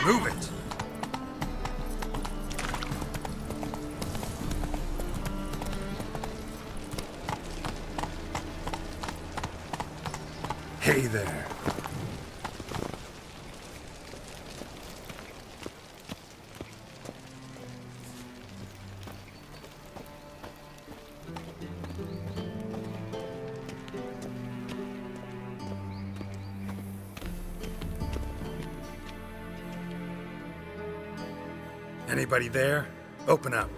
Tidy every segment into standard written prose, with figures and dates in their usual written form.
Move it! Hey there. Anybody there? Open up.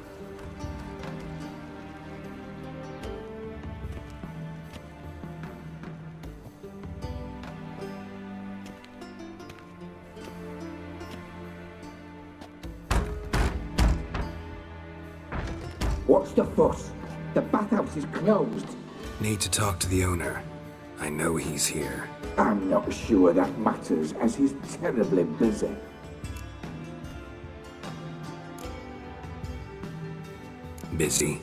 What's the fuss? The bathhouse is closed. Need to talk to the owner. I know he's here. I'm not sure that matters, as he's terribly busy. Busy?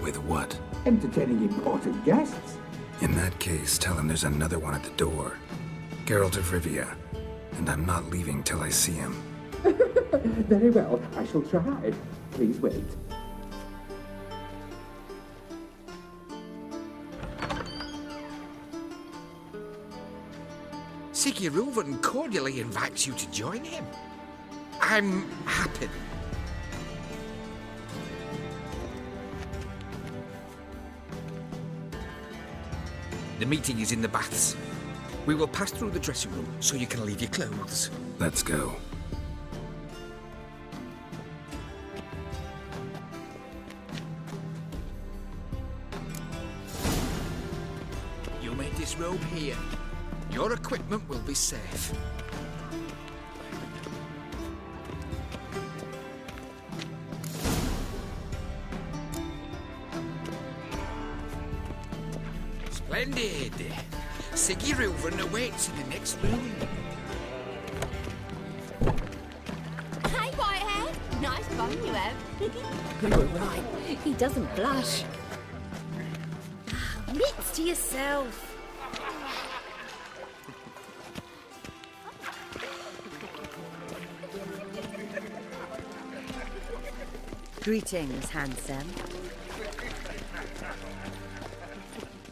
With what? Entertaining important guests. In that case, tell him there's another one at the door. Geralt of Rivia. And I'm not leaving till I see him. Very well, I shall try. Please wait. Whoreson cordially invites you to join him. I'm happy. The meeting is in the baths. We will pass through the dressing room so you can leave your clothes. Let's go. You may disrobe here. Your equipment will be safe. Splendid! Whoreson awaits in the next room. Hey, Whitehead! Nice bum you have. You were right. He doesn't blush. Mitts to yourself. Greetings, handsome.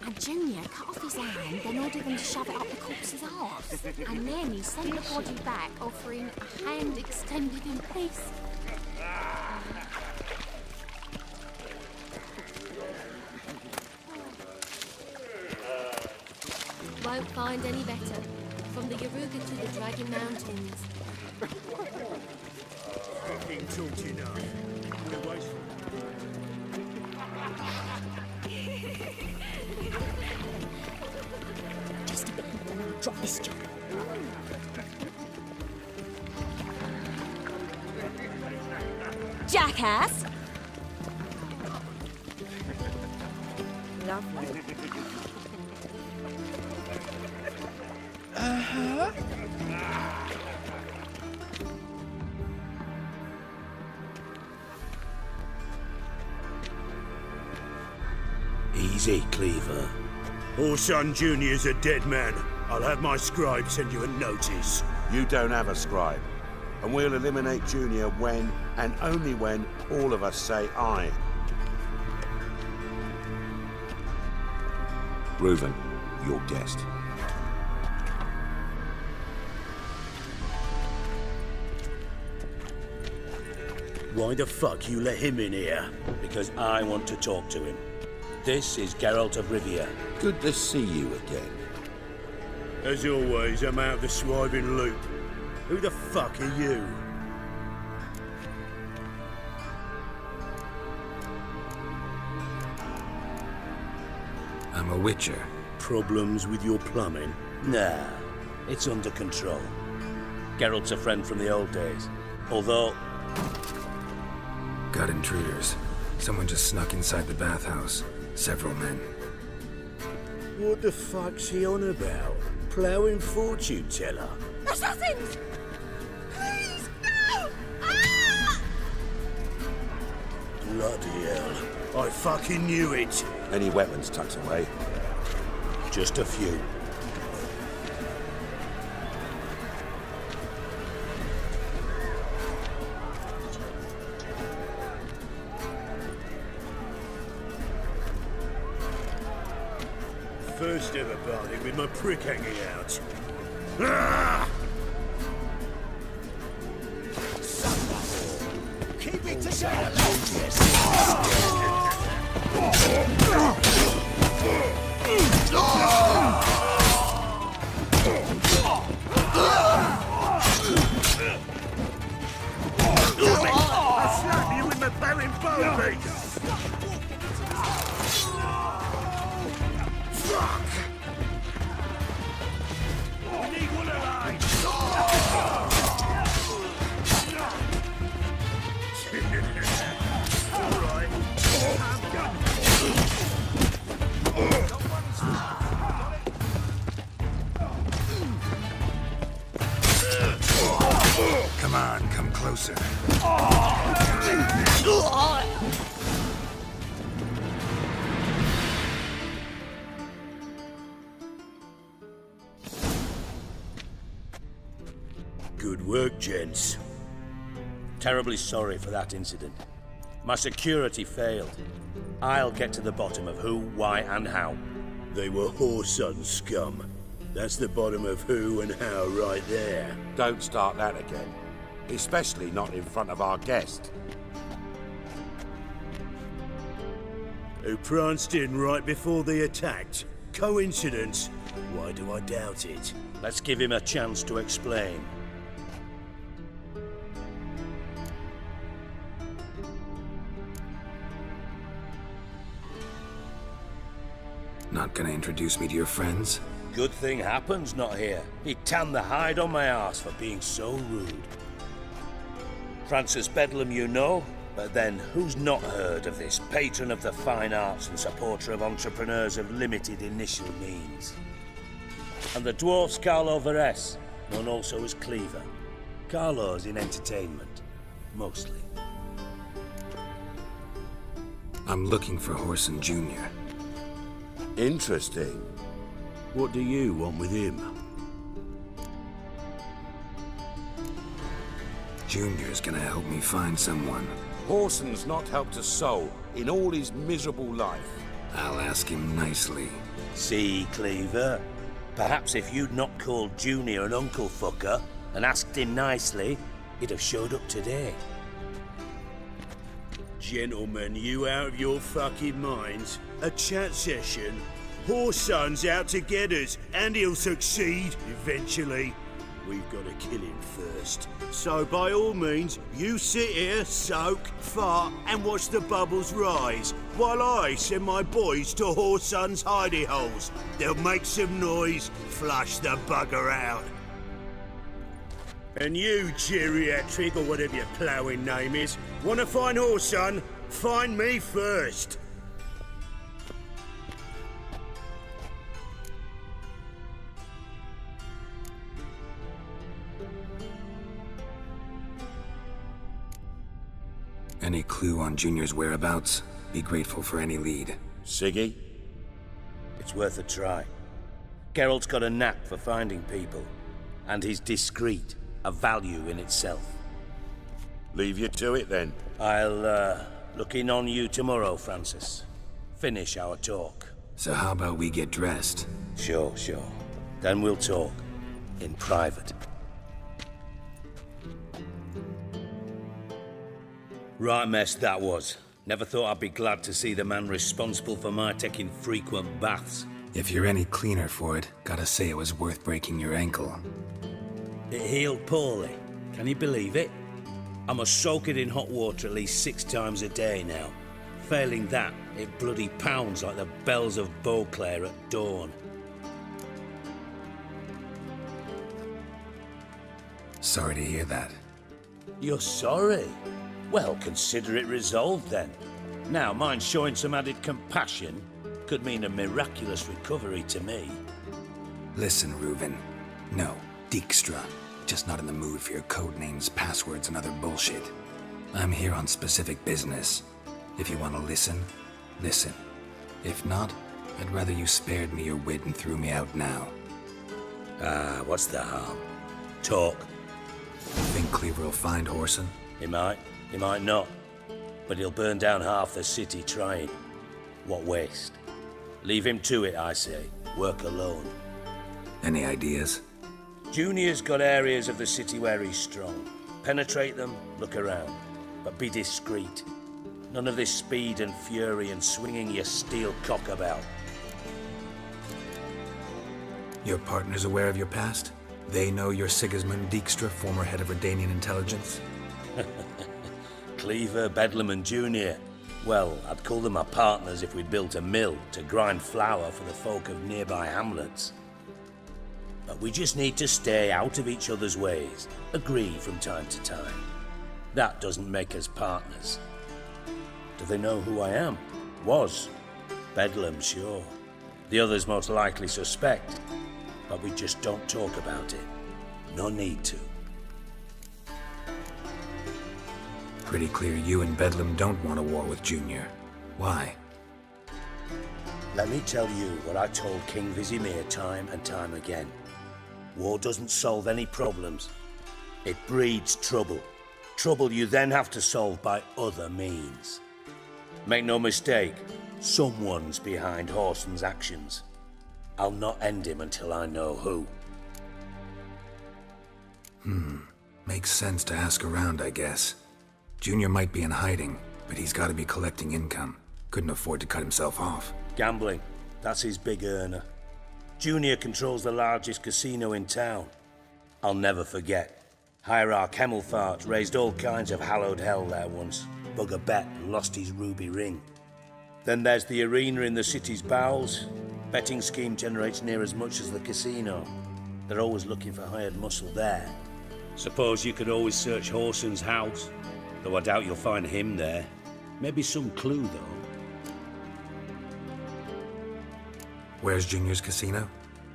And Junior cut off his hand, then ordered them to shove it up the corpse's arse. And then he sent the body back, offering a hand extended in peace. Won't find any better. From the Yaruga to the Dragon Mountains. Fucking talked enough. Just a bit and I'll drop this job. Jackass! Lovely. Uh-huh. Easy, Cleaver. Whoreson Jr.'s a dead man. I'll have my scribe send you a notice. You don't have a scribe. And we'll eliminate Junior when, and only when, all of us say aye. Reuven, your guest. Why the fuck you let him in here? Because I want to talk to him. This is Geralt of Rivia. Good to see you again. As always, I'm out of the swiving loop. Who the fuck are you? I'm a witcher. Problems with your plumbing? Nah, it's under control. Geralt's a friend from the old days. Although... Got intruders. Someone just snuck inside the bathhouse. Several men. What the fuck's he on about? Ploughing fortune teller? Assassins! Please, no! Ah! Bloody hell. I fucking knew it. Any weapons tucked away? Just a few. first ever party with my prick hanging out. Ah! Keep it together, I'll slap you with my barren bow beat! Fuck! We need one alive! Alright, I'm done. Come on, come closer. Good work, gents. Terribly sorry for that incident. My security failed. I'll get to the bottom of who, why, and how. They were Whoreson scum. That's the bottom of who and how right there. Don't start that again. Especially not in front of our guest. Who pranced in right before they attacked. Coincidence? Why do I doubt it? Let's give him a chance to explain. Not gonna introduce me to your friends? Good thing Happen's not here. He'd tan the hide on my ass for being so rude. Francis Bedlam you know, but then who's not heard of this patron of the fine arts and supporter of entrepreneurs of limited initial means? And the dwarf's Carlo Veres, known also as Cleaver. Carlo's in entertainment, mostly. I'm looking for Whoreson Jr. Interesting. What do you want with him? Junior's gonna help me find someone. Whoreson's not helped a soul in all his miserable life. I'll ask him nicely. See, Cleaver? Perhaps if you'd not called Junior an uncle fucker and asked him nicely, he'd have showed up today. Gentlemen, you out of your fucking minds? A chat session? Whoreson's out to get us, and he'll succeed eventually. We've got to kill him first. So by all means, you sit here, soak, fart, and watch the bubbles rise, while I send my boys to Whoreson's hidey holes. They'll make some noise, flush the bugger out. And you, geriatric, or whatever your ploughing name is, want to find Whoreson? Find me first. Any clue on Junior's whereabouts? Be grateful for any lead. Siggy? It's worth a try. Geralt's got a knack for finding people, and he's discreet, a value in itself. Leave you to it then. I'll, look in on you tomorrow, Francis. Finish our talk. So how about we get dressed? Sure. Then we'll talk. In private. Right mess that was. Never thought I'd be glad to see the man responsible for my taking frequent baths. If you're any cleaner for it, gotta say it was worth breaking your ankle. It healed poorly. Can you believe it? I must soak it in hot water at least 6 times a day now. Failing that, it bloody pounds like the bells of Beauclair at dawn. Sorry to hear that. You're sorry? Well, consider it resolved then. Now, mind showing some added compassion could mean a miraculous recovery to me. Listen, Reuven. No, Dijkstra. Just not in the mood for your code names, passwords, and other bullshit. I'm here on specific business. If you want to listen, listen. If not, I'd rather you spared me your wit and threw me out now. What's the harm? Talk. Think Cleaver will find Whoreson? He might not. But he'll burn down half the city trying. What waste. Leave him to it, I say. work alone. Any ideas? Junior's got areas of the city where he's strong. Penetrate them, look around, but be discreet. None of this speed and fury and swinging your steel cock about. Your partner's aware of your past? They know you're Sigismund Dijkstra, former head of Redanian intelligence? Cleaver, Bedlam and Junior. Well, I'd call them my partners if we'd built a mill to grind flour for the folk of nearby hamlets. But we just need to stay out of each other's ways, agree from time to time. That doesn't make us partners. Do they know who I am? Was. Bedlam, sure. The others most likely suspect. But we just don't talk about it. No need to. Pretty clear you and Bedlam don't want a war with Junior. Why? Let me tell you what I told King Vizimir time and time again. War doesn't solve any problems. It breeds trouble. Trouble you then have to solve by other means. Make no mistake, someone's behind Whoreson's actions. I'll not end him until I know who. Makes sense to ask around, I guess. Junior might be in hiding, but he's got to be collecting income. Couldn't afford to cut himself off. Gambling, that's his big earner. Junior controls the largest casino in town. I'll never forget. Hierarch Hemmelfart raised all kinds of hallowed hell there once. Bugger bet and lost his ruby ring. Then there's the arena in the city's bowels. Betting scheme generates near as much as the casino. They're always looking for hired muscle there. Suppose you could always search Whoreson's house, though I doubt you'll find him there. Maybe some clue, though. Where's Junior's casino?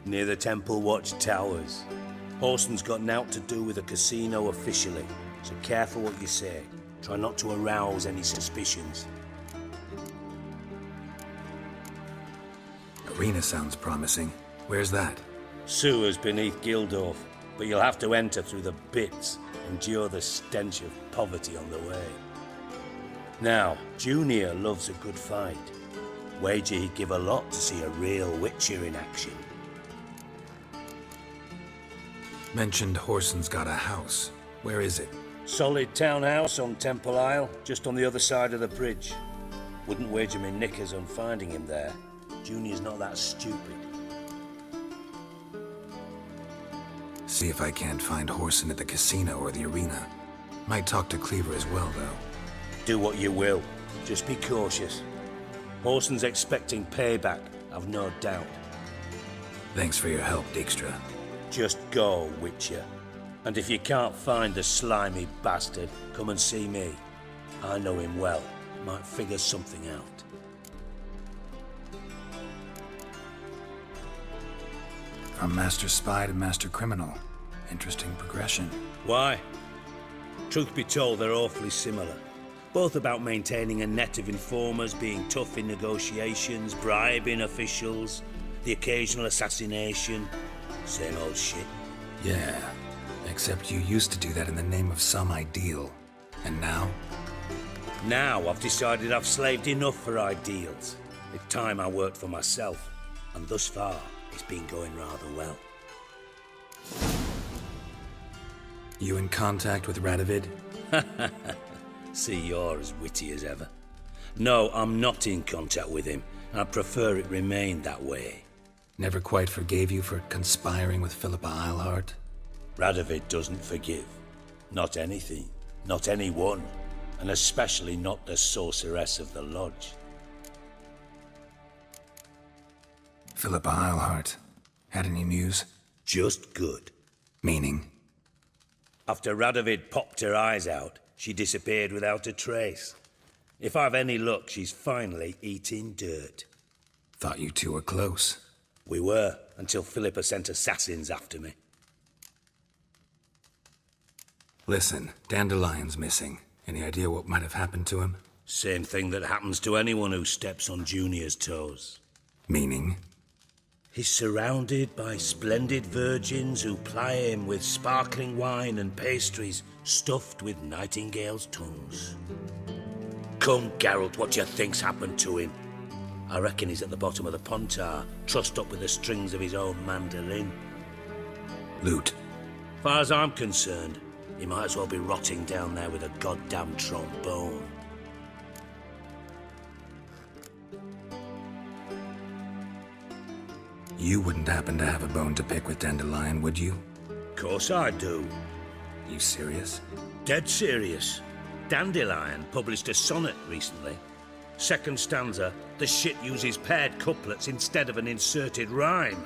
Near the Temple Watch Towers. Whoreson's got naught to do with the casino officially, so careful what you say. Try not to arouse any suspicions. Arena sounds promising. Where's that? Sewers beneath Gildorf, but you'll have to enter through the bits, endure the stench of poverty on the way. Now, Junior loves a good fight. Wager he'd give a lot to see a real Witcher in action. Mentioned Whoreson's got a house. Where is it? Solid townhouse on Temple Isle, just on the other side of the bridge. Wouldn't wager me knickers on finding him there. Junior's not that stupid. See if I can't find Whoreson at the casino or the arena. Might talk to Cleaver as well, though. Do what you will. Just be cautious. Whoreson's expecting payback, I've no doubt. Thanks for your help, Dijkstra. Just go, Witcher. And if you can't find the slimy bastard, come and see me. I know him well. Might figure something out. From Master Spy to Master Criminal. Interesting progression. Why? Truth be told, they're awfully similar. Both about maintaining a net of informers, being tough in negotiations, bribing officials, the occasional assassination. Same old shit. Yeah, except you used to do that in the name of some ideal. And now? Now I've decided I've slaved enough for ideals. It's time I worked for myself. And thus far, it's been going rather well. You in contact with Radovid? See, you're as witty as ever. No, I'm not in contact with him. I prefer it remained that way. Never quite forgave you for conspiring with Philippa Eilhart? Radovid doesn't forgive. Not anything. Not anyone. And especially not the sorceress of the lodge. Philippa Eilhart. Had any news? Just good. Meaning? After Radovid popped her eyes out, she disappeared without a trace. If I've any luck, she's finally eating dirt. Thought you two were close. We were, until Philippa sent assassins after me. Listen, Dandelion's missing. Any idea what might have happened to him? Same thing that happens to anyone who steps on Junior's toes. Meaning? He's surrounded by splendid virgins who ply him with sparkling wine and pastries stuffed with nightingales' tongues. Come, Geralt, what do you think's happened to him? I reckon he's at the bottom of the Pontar, trussed up with the strings of his own mandolin. Loot. Far as I'm concerned, he might as well be rotting down there with a goddamn trombone. You wouldn't happen to have a bone to pick with Dandelion, would you? Course I do. You serious? Dead serious. Dandelion published a sonnet recently. Second stanza, the shit uses paired couplets instead of an inserted rhyme.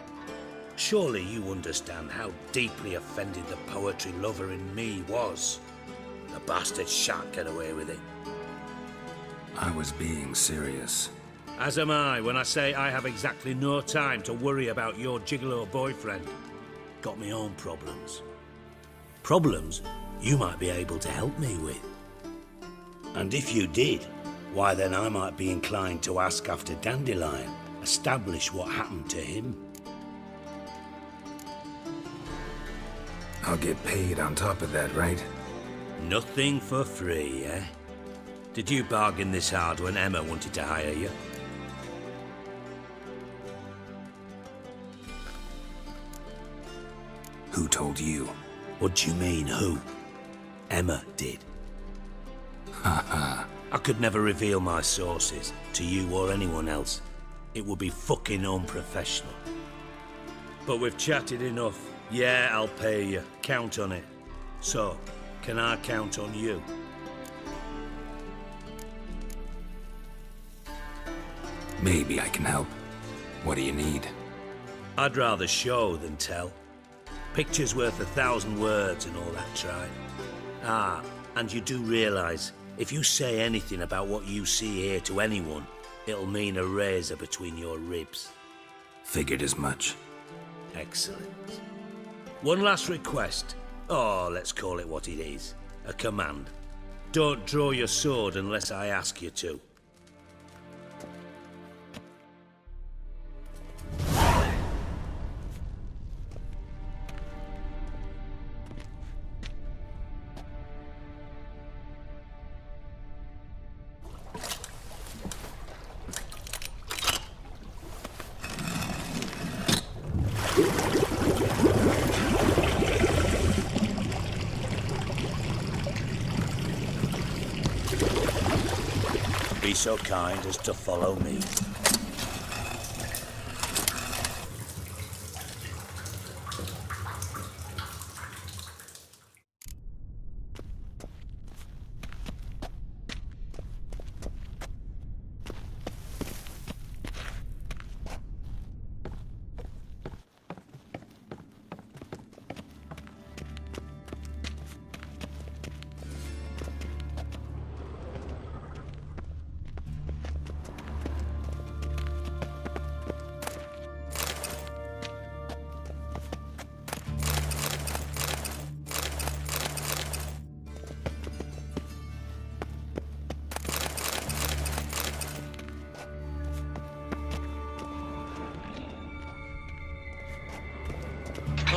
Surely you understand how deeply offended the poetry lover in me was. The bastard shan't get away with it. I was being serious. As am I when I say I have exactly no time to worry about your gigolo boyfriend. Got me own problems. Problems you might be able to help me with. And if you did, why then I might be inclined to ask after Dandelion, establish what happened to him. I'll get paid on top of that, right? Nothing for free, eh? Did you bargain this hard when Emma wanted to hire you? Who told you? What do you mean, who? Emma did. Haha. I could never reveal my sources to you or anyone else. It would be fucking unprofessional. But we've chatted enough. Yeah, I'll pay you. Count on it. So, can I count on you? Maybe I can help. What do you need? I'd rather show than tell. Picture's worth 1,000 words and all that tribe. Ah, and you do realise, if you say anything about what you see here to anyone, it'll mean a razor between your ribs. Figured as much. Excellent. One last request. Oh, let's call it what it is. A command. Don't draw your sword unless I ask you to. Be so kind as to follow me.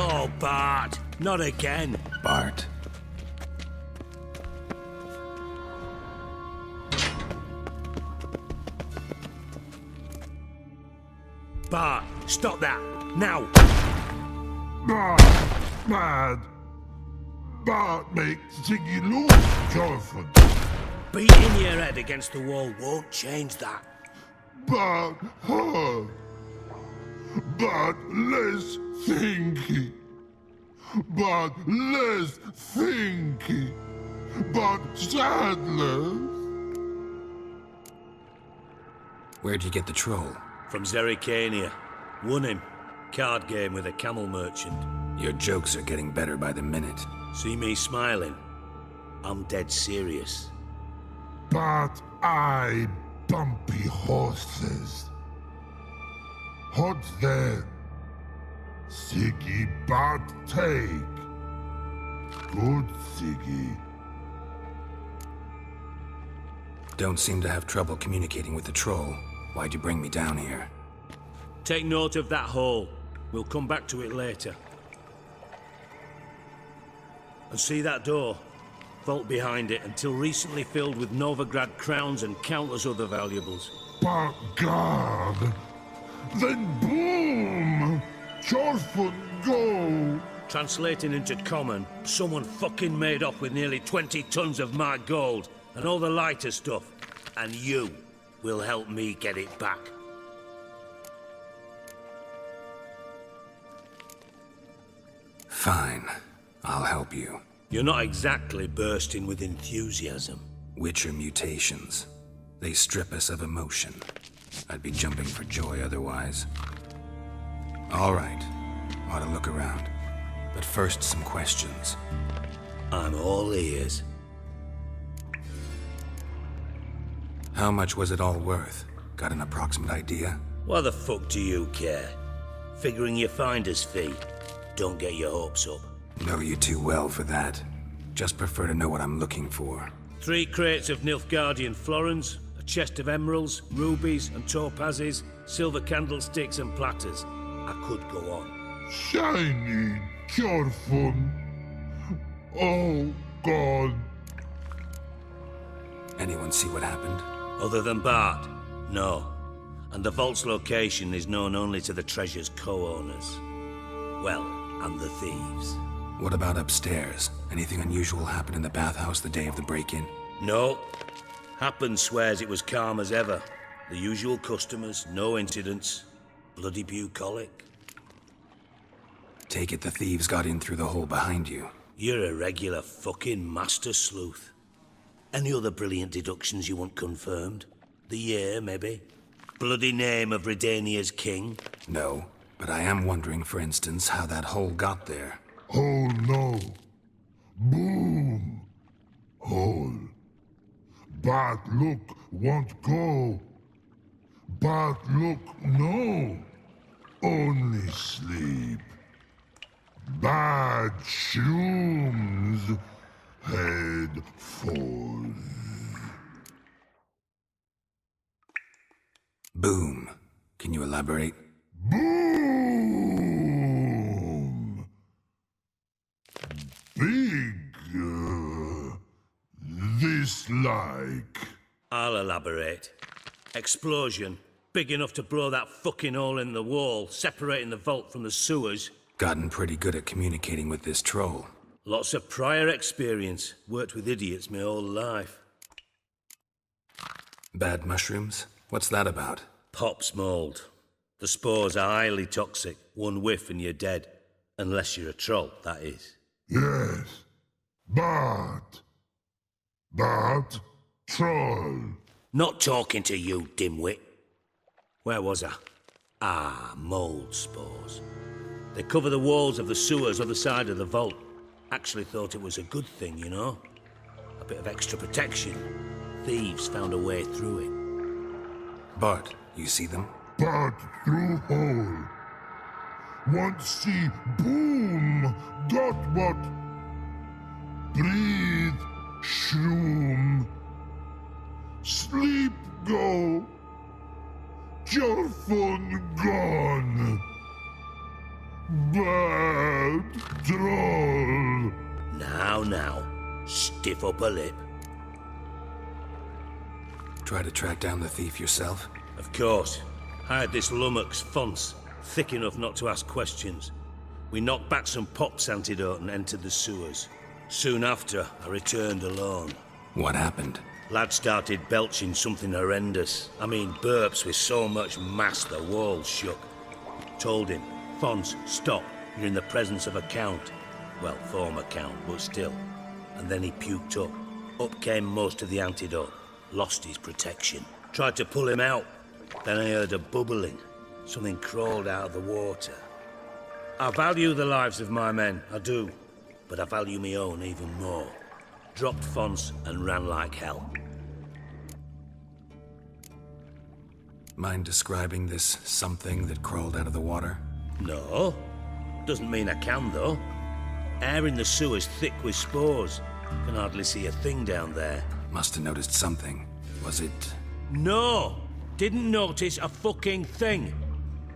Oh, Bart, not again. Bart. Bart, stop that, now! Bart, mad. Bart makes Ziggy lose, Jonathan. Beating your head against the wall won't change that. Bart hurt. But less thinky. But less thinky. But sadness. Where'd you get the troll? From Zerrikania. Won him. Card game with a camel merchant. Your jokes are getting better by the minute. See me smiling? I'm dead serious. But I bumpy horses. Hot then. Siggy but take. Good Siggy. Don't seem to have trouble communicating with the troll. Why'd you bring me down here? Take note of that hole. We'll come back to it later. And see that door? Vault behind it, until recently filled with Novigrad crowns and countless other valuables. Guard. Then boom! Chorfun go! Translating into common, someone fucking made off with nearly 20 tons of my gold and all the lighter stuff. And you will help me get it back. Fine. I'll help you. You're not exactly bursting with enthusiasm. Witcher mutations. They strip us of emotion. I'd be jumping for joy otherwise. All right. Ought to look around. But first, some questions. I'm all ears. How much was it all worth? Got an approximate idea? Why the fuck do you care? Figuring your finder's fee. Don't get your hopes up. Know you too well for that. Just prefer to know what I'm looking for. 3 crates of Nilfgaardian florins, a chest of emeralds, rubies and topazes, silver candlesticks and platters. I could go on. Shiny Chorfun. Oh, God. Anyone see what happened? Other than Bart? No. And the vault's location is known only to the treasure's co-owners. Well, and the thieves. What about upstairs? Anything unusual happen in the bathhouse the day of the break-in? No. Happen swears it was calm as ever. The usual customers, no incidents. Bloody bucolic. Take it the thieves got in through the hole behind you. You're a regular fucking master sleuth. Any other brilliant deductions you want confirmed? The year, maybe? Bloody name of Redania's king? No, but I am wondering, for instance, how that hole got there. Oh no. Boom. Hole. But look, won't go. But look, no. Only sleep. Bad shrooms. Head falls. Boom. Can you elaborate? Boom! Big, this like. I'll elaborate. Explosion. Big enough to blow that fucking hole in the wall, separating the vault from the sewers. Gotten pretty good at communicating with this troll. Lots of prior experience. Worked with idiots my whole life. Bad mushrooms? What's that about? Pop's mold. The spores are highly toxic. One whiff and you're dead. Unless you're a troll, that is. Yes. But troll. Not talking to you, dimwit. Where was I? Ah, mold spores. They cover the walls of the sewers other side of the vault. Actually thought it was a good thing, you know? A bit of extra protection. Thieves found a way through it. Bart, you see them? But through hole. Want see boom. Got what? Breathe. Shroom. Sleep go. Chorfun gone. Bad troll. Now. Stiff upper lip. Try to track down the thief yourself? Of course. I had this lummox Fonce, thick enough not to ask questions. We knocked back some Pop's antidote and entered the sewers. Soon after, I returned alone. What happened? Lad started belching something horrendous. I mean, burps with so much mass the walls shook. Told him, Fonce, stop. You're in the presence of a count. Well, former count, but still. And then he puked up. Up came most of the antidote. Lost his protection. Tried to pull him out. Then I heard a bubbling. Something crawled out of the water. I value the lives of my men, I do. But I value my own even more. Dropped Fonce and ran like hell. Mind describing this something that crawled out of the water? No. Doesn't mean I can, though. Air in the sewer's thick with spores. Can hardly see a thing down there. Must have noticed something. Was it... No! Didn't notice a fucking thing.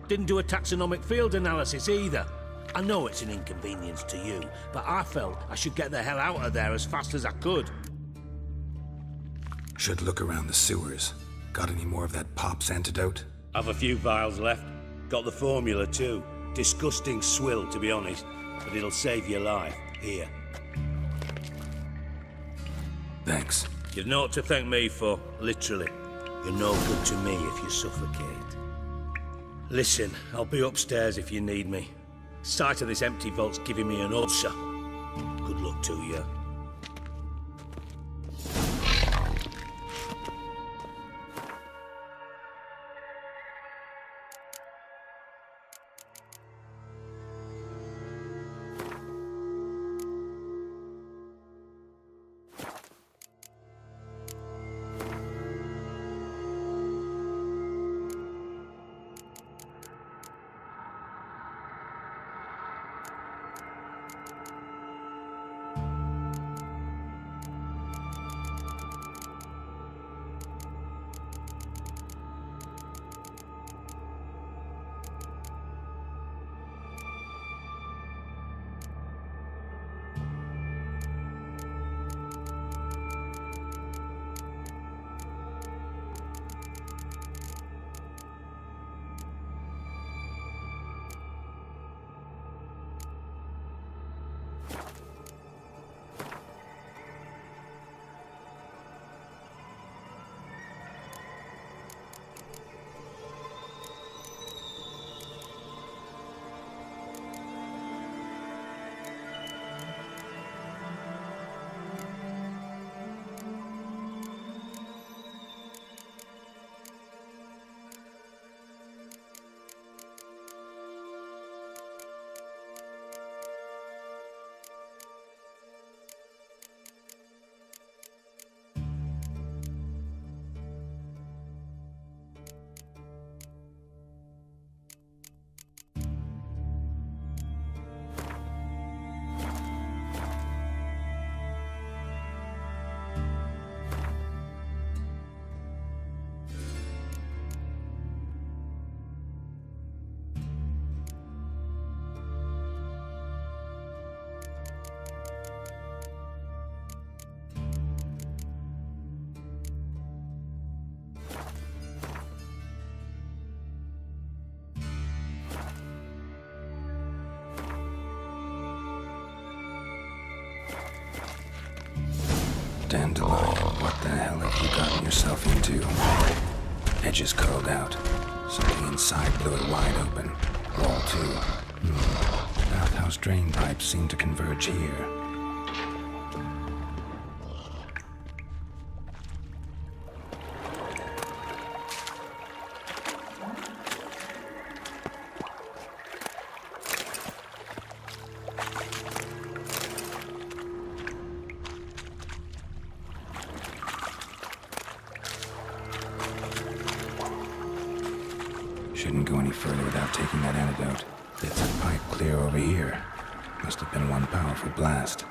Didn't do a taxonomic field analysis either. I know it's an inconvenience to you, but I felt I should get the hell out of there as fast as I could. Should look around the sewers. Got any more of that Pop's antidote? Have a few vials left. Got the formula too. Disgusting swill, to be honest, but it'll save your life. Here. Thanks. You've naught to thank me for, literally. You're no good to me if you suffocate. Listen, I'll be upstairs if you need me. Sight of this empty vault's giving me an ulcer. Good luck to you. Dandelion, what the hell have you gotten yourself into? Edges curled out. Something inside blew it wide open. Wall too. Bathhouse drain pipes seem to converge here. Shouldn't go any further without taking that antidote. Bits of pipe clear over here. Must have been one powerful blast.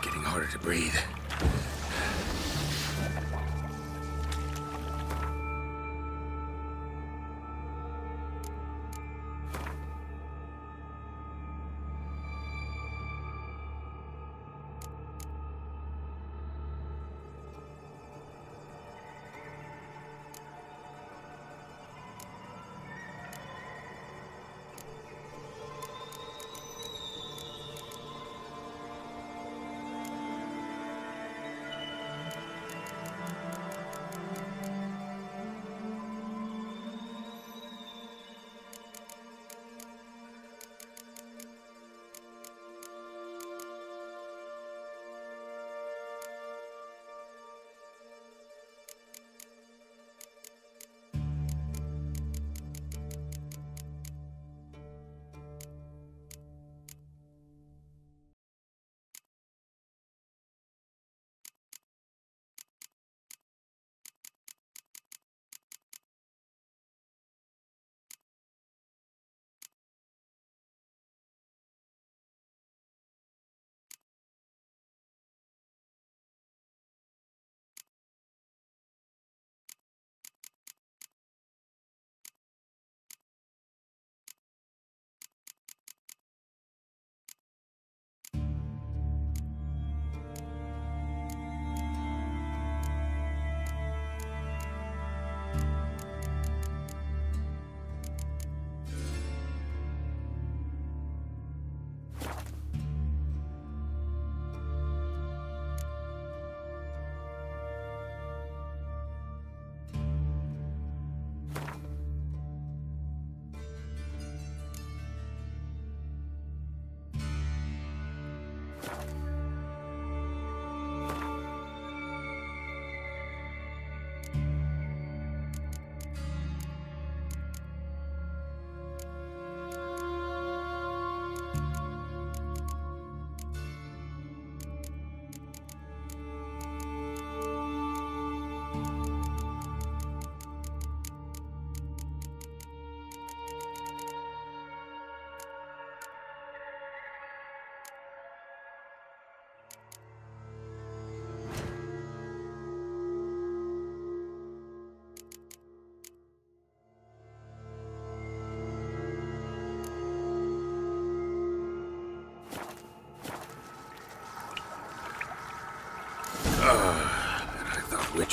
Getting harder to breathe.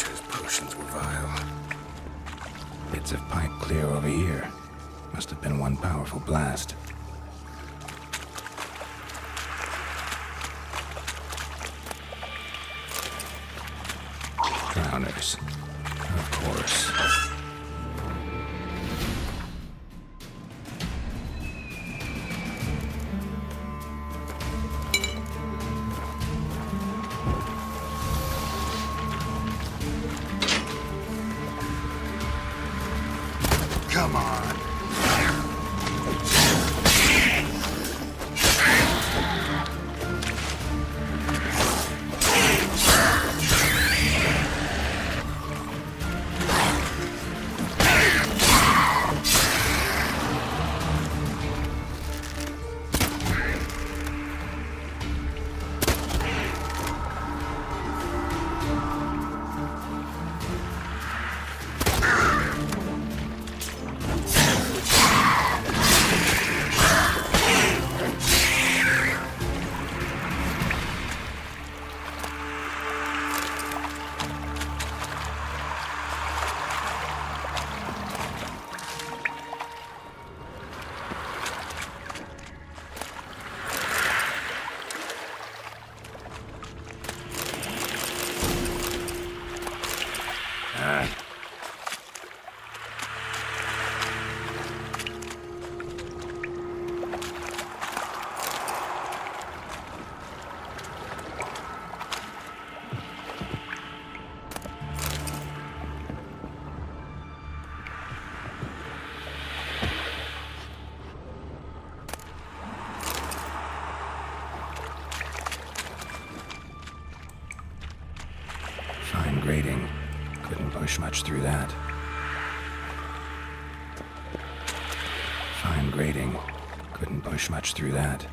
Nature's potions were vile. Bits of pipe clear over here. Must have been one powerful blast. Drowners. Of course. Come on. Fine grating. Couldn't push much through that. Fine grating. Couldn't push much through that.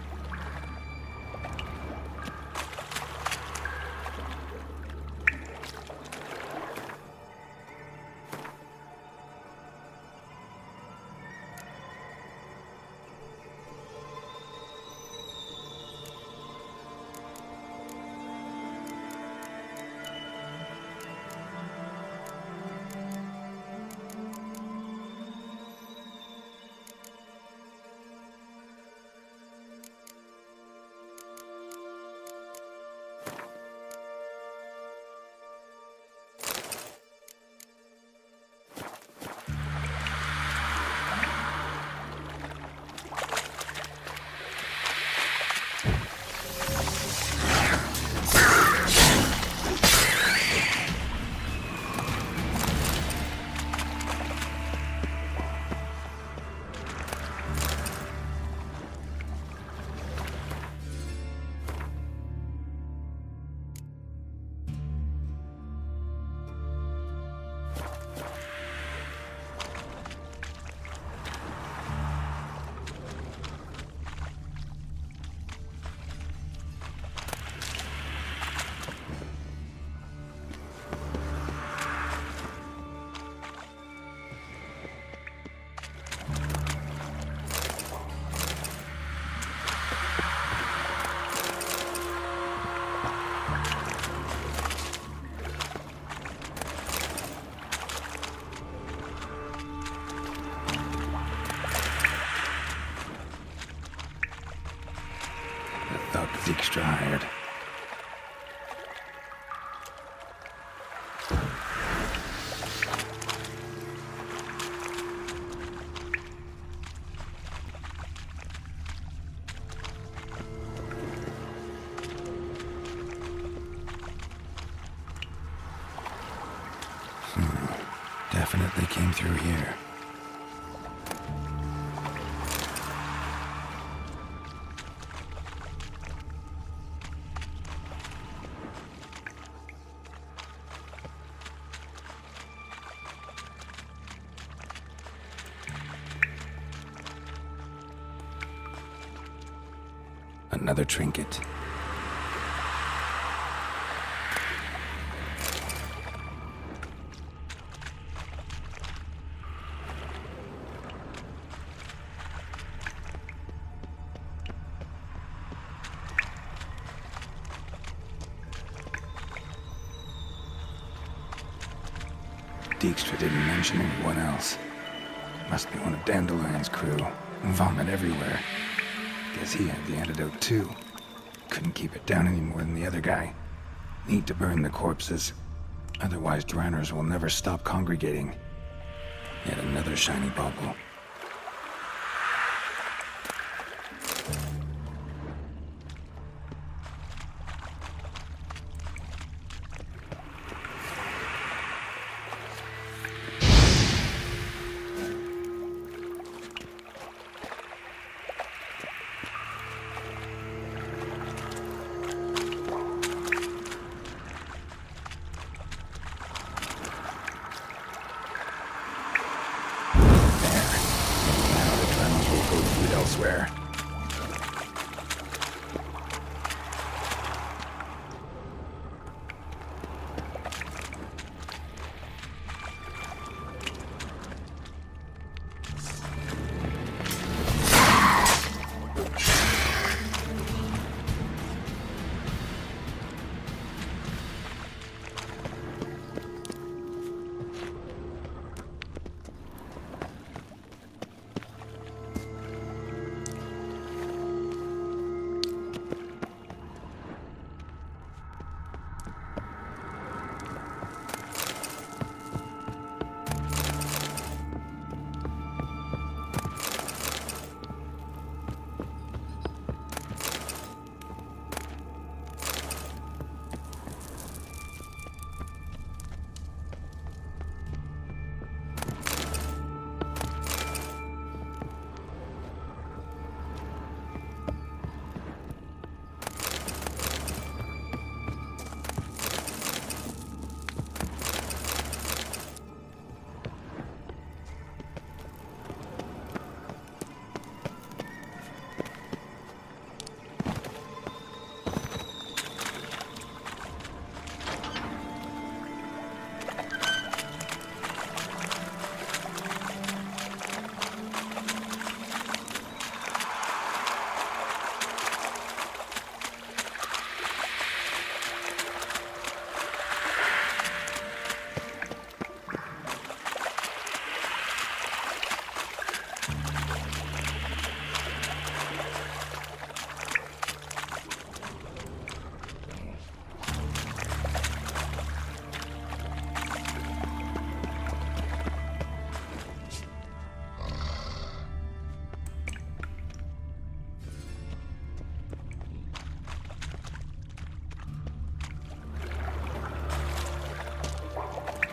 Dijkstra hired. Definitely came through here. Another trinket. Dijkstra didn't mention anyone else. Must be one of Dandelion's crew. Vomit everywhere. Guess he had the antidote too. Couldn't keep it down any more than the other guy. Need to burn the corpses. Otherwise, drowners will never stop congregating. Yet another shiny bauble. Elsewhere.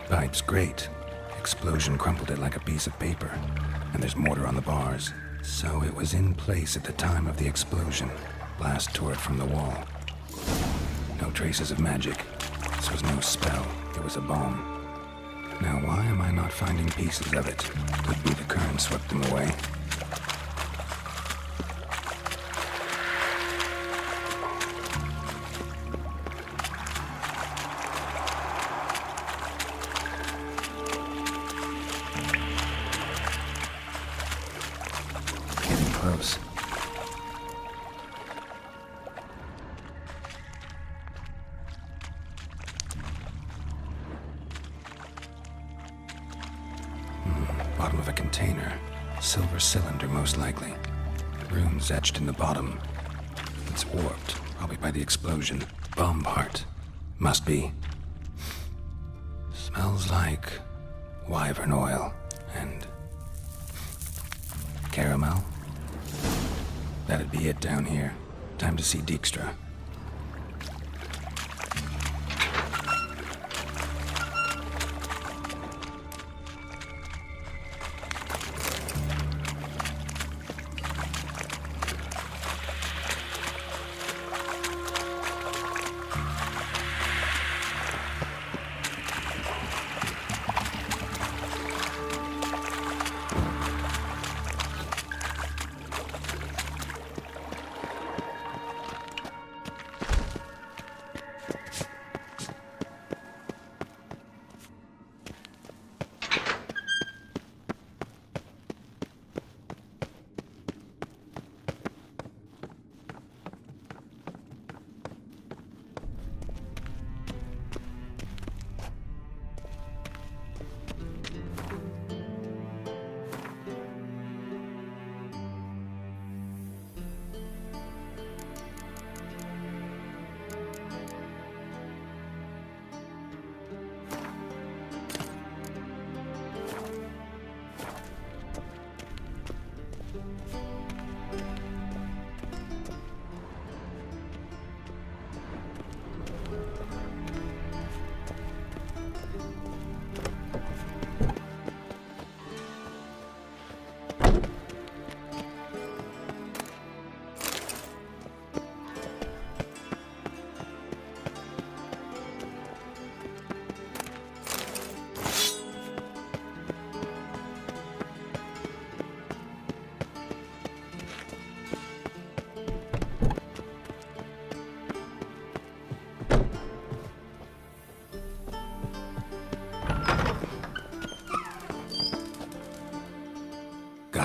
Pipe's great. Explosion crumpled it like a piece of paper. And there's mortar on the bars. So it was in place at the time of the explosion. Blast tore it from the wall. No traces of magic. This was no spell. It was a bomb. Now why am I not finding pieces of it? Could be the current swept them away. Close. Bottom of a container. Silver cylinder, most likely. Runes etched in the bottom. It's warped, probably by the explosion. Bomb part. Must be. Smells like wyvern oil and caramel. That'd be it down here. Time to see Dijkstra.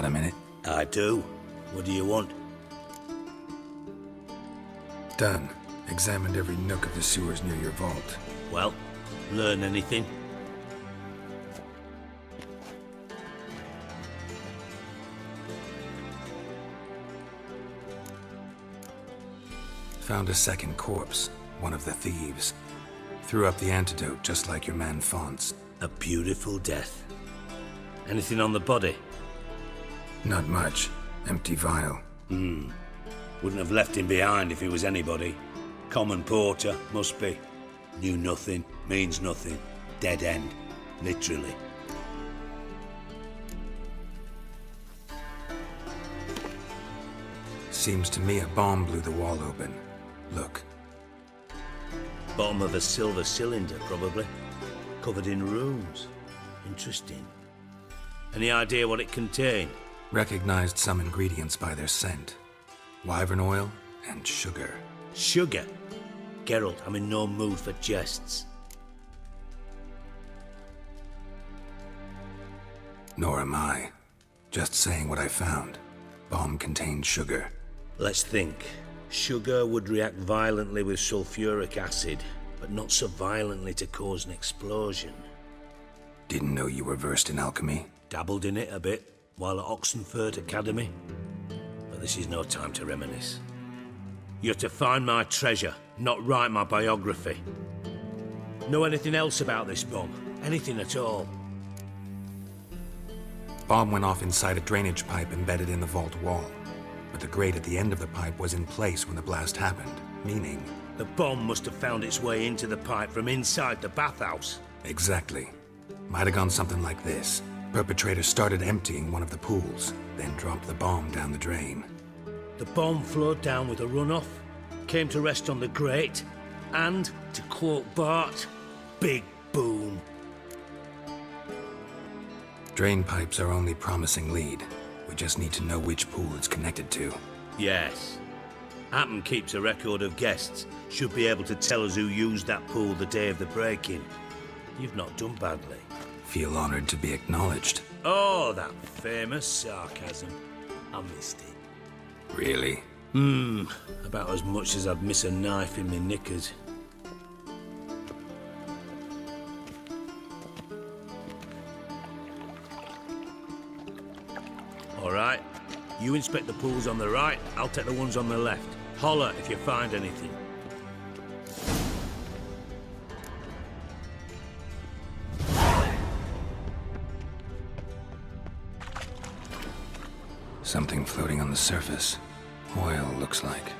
Got a minute? I do. What do you want? Done. Examined every nook of the sewers near your vault. Well, learn anything? Found a second corpse, one of the thieves. Threw up the antidote just like your man Fonz. A beautiful death. Anything on the body? Not much. Empty vial. Wouldn't have left him behind if he was anybody. Common porter, must be. Knew nothing, means nothing. Dead end. Literally. Seems to me a bomb blew the wall open. Look. Bottom of a silver cylinder, probably. Covered in runes. Interesting. Any idea what it contained? Recognized some ingredients by their scent. Wyvern oil and sugar. Sugar? Geralt, I'm in no mood for jests. Nor am I. Just saying what I found. Bomb contained sugar. Let's think. Sugar would react violently with sulfuric acid, but not so violently to cause an explosion. Didn't know you were versed in alchemy. Dabbled in it a bit while at Oxenford Academy. But this is no time to reminisce. You're to find my treasure, not write my biography. Know anything else about this bomb? Anything at all? Bomb went off inside a drainage pipe embedded in the vault wall. But the grate at the end of the pipe was in place when the blast happened, meaning... The bomb must have found its way into the pipe from inside the bathhouse. Exactly. Might have gone something like this. Perpetrator started emptying one of the pools, then dropped the bomb down the drain. The bomb flowed down with a runoff, came to rest on the grate, and, to quote Bart, big boom. Drain pipes are only promising lead. We just need to know which pool it's connected to. Yes. Appen keeps a record of guests. Should be able to tell us who used that pool the day of the break-in. You've not done badly. Feel honored to be acknowledged. Oh, that famous sarcasm. I missed it. Really? About as much as I'd miss a knife in my knickers. All right. You inspect the pools on the right, I'll take the ones on the left. Holler if you find anything. Something floating on the surface. Oil, looks like.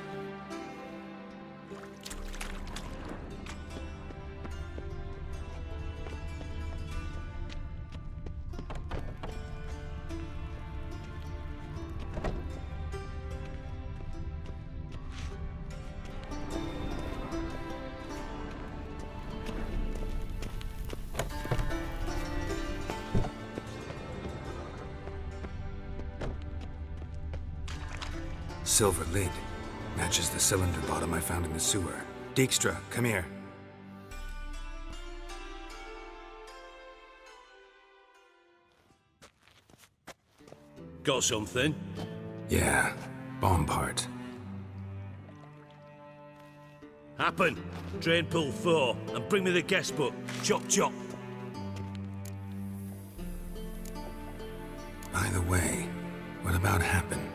Silver lid. Matches the cylinder bottom I found in the sewer. Dijkstra, come here. Got something? Yeah, bomb part. Happen. Drain pool 4, and bring me the guest book. Chop chop. By the way, what about Happen?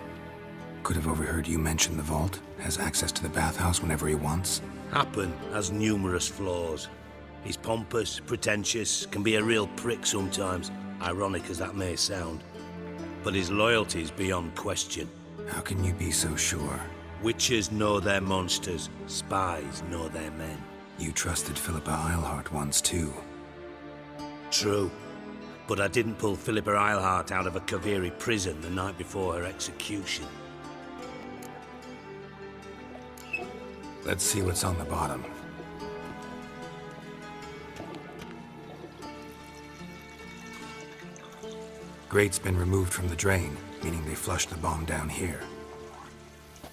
Could have overheard you mention the vault. Has access to the bathhouse whenever he wants. Happen has numerous flaws. He's pompous, pretentious, can be a real prick sometimes, ironic as that may sound. But his loyalty is beyond question. How can you be so sure? Witches know their monsters, spies know their men. You trusted Philippa Eilhart once too. True. But I didn't pull Philippa Eilhart out of a Kaviri prison the night before her execution. Let's see what's on the bottom. Grate's been removed from the drain, meaning they flushed the bomb down here.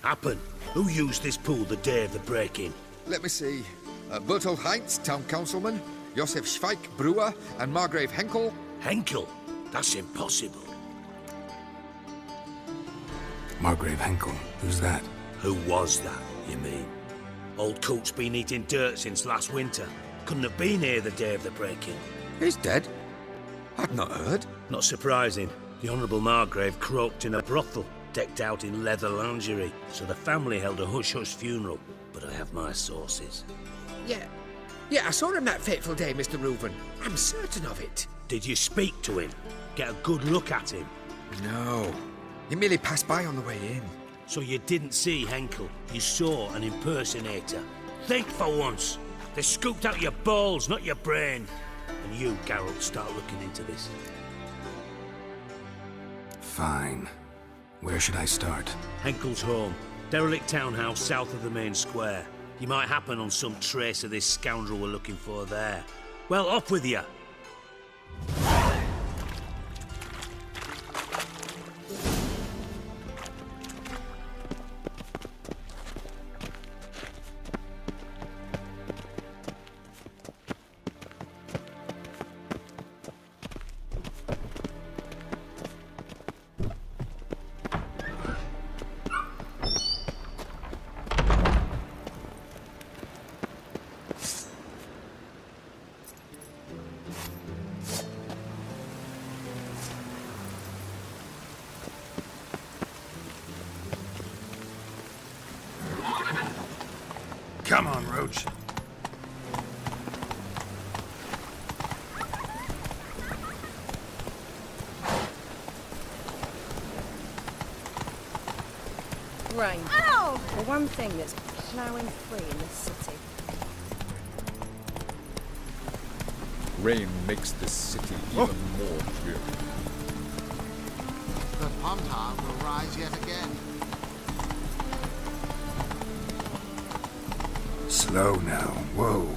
Happen. Who used this pool the day of the break-in? Let me see. Bertolt Heinz, town councilman, Josef Schweik, brewer, and Margrave Henkel. Henkel? That's impossible. Margrave Henkel. Who's that? Who was that, you mean? Old Coot's been eating dirt since last winter. Couldn't have been here the day of the break-in. He's dead? I'd not heard. Not surprising. The Honourable Margrave croaked in a brothel, decked out in leather lingerie, so the family held a hush-hush funeral. But I have my sources. Yeah, I saw him that fateful day, Mr. Reuven. I'm certain of it. Did you speak to him? Get a good look at him? No. He merely passed by on the way in. So you didn't see Henkel. You saw an impersonator. Think for once. They scooped out your balls, not your brain. And you, Geralt, start looking into this. Fine. Where should I start? Henkel's home. Derelict townhouse south of the main square. You might happen on some trace of this scoundrel we're looking for there. Well, off with you! Come on, Roach. Rain. Ow! The one thing that's ploughing free in this city. Rain makes this city even more dreary. The Pontar will rise yet again. Slow now. Whoa.